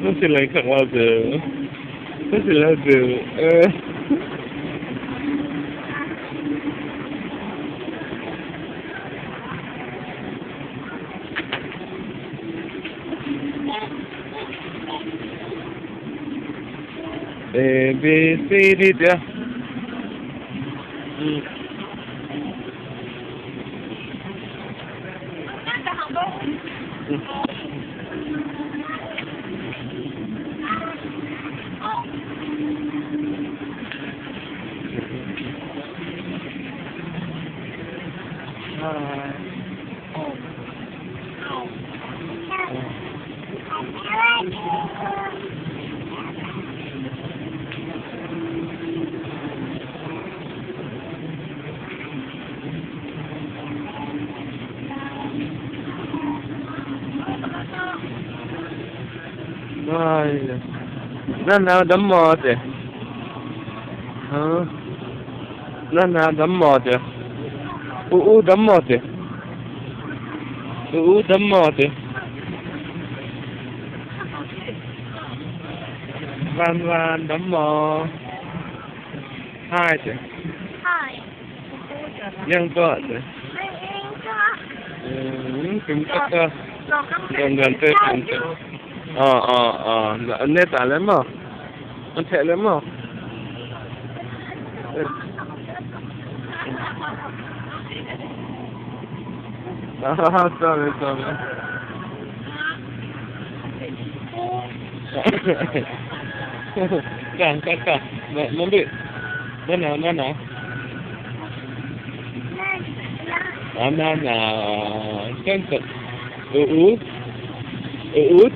Nó sẽ lấy không bao giờ. Nó sẽ là giờ. A, B, C, D, dia. Ai, nó đấm mò chứ, nó đấm mò chứ, đấm mò chứ, đấm mò chứ, van đấm mò, hai chứ,ยังก็chứ, cũng có cơ, gần tới cũng chứ. Anh ta lên mà, anh chạy lên mà. Sorry. Kak, nanti, mana? Kan,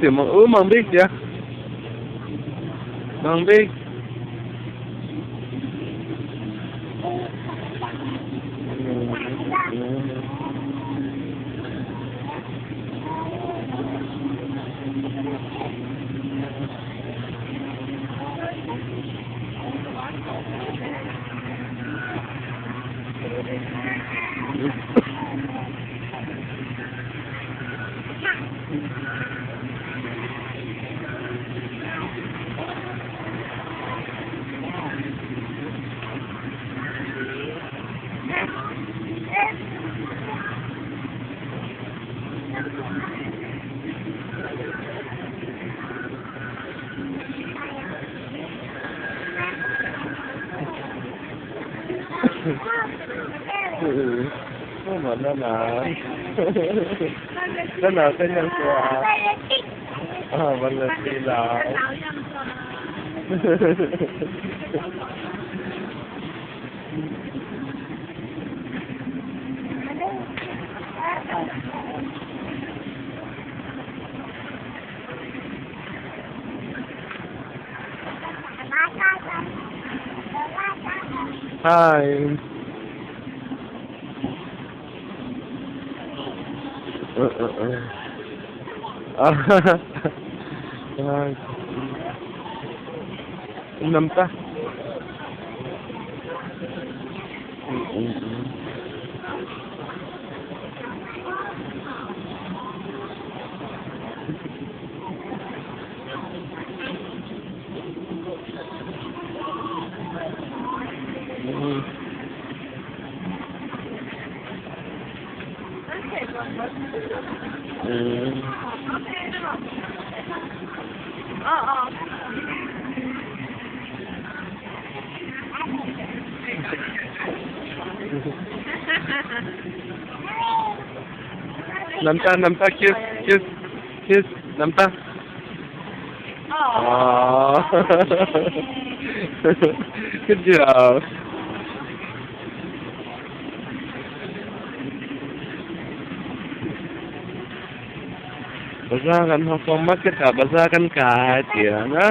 thì mang biết chưa? Mang biết. Mà nó nào tới nhân quả vanlasi là hai năm ta năm ta kiss năm ta good job. Bazaar kan Hong Kong market bazaar kan kahit yan, ha?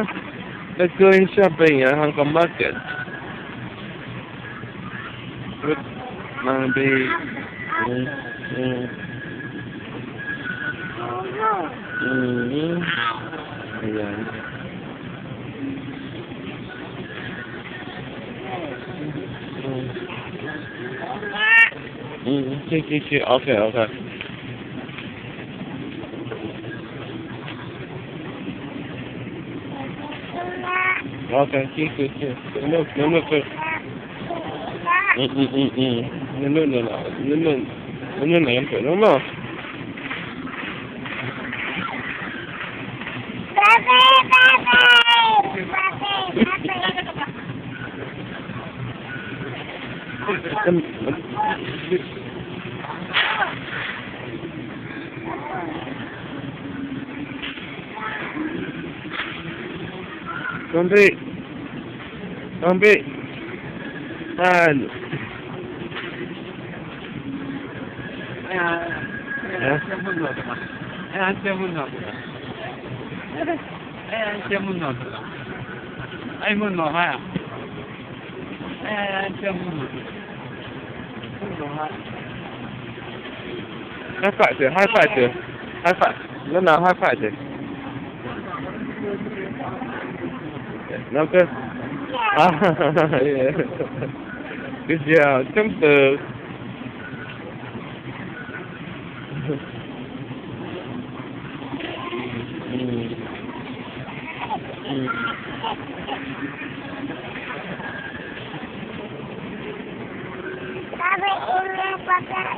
Let's go in shopping at Hong Kong market. Good, maybe. Ayan. 去，OK。OK，去，去。那两个了嘛？准备，按。High five. Let's now high five. Okay. Yeah. Good job. Jump the.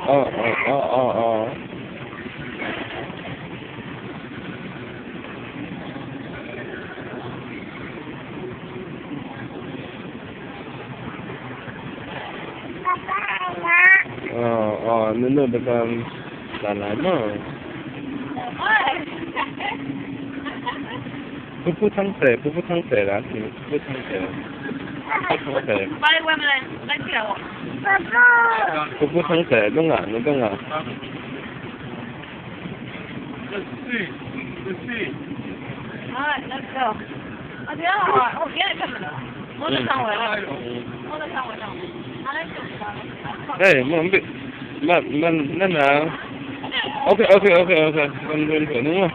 Oh. Nó được là mà Pupu thang tệ là gì? Pupu thang tệ. Pupu thang tệ đúng à? Let's go. Hey, mình nào? Ok. Mình đúng không?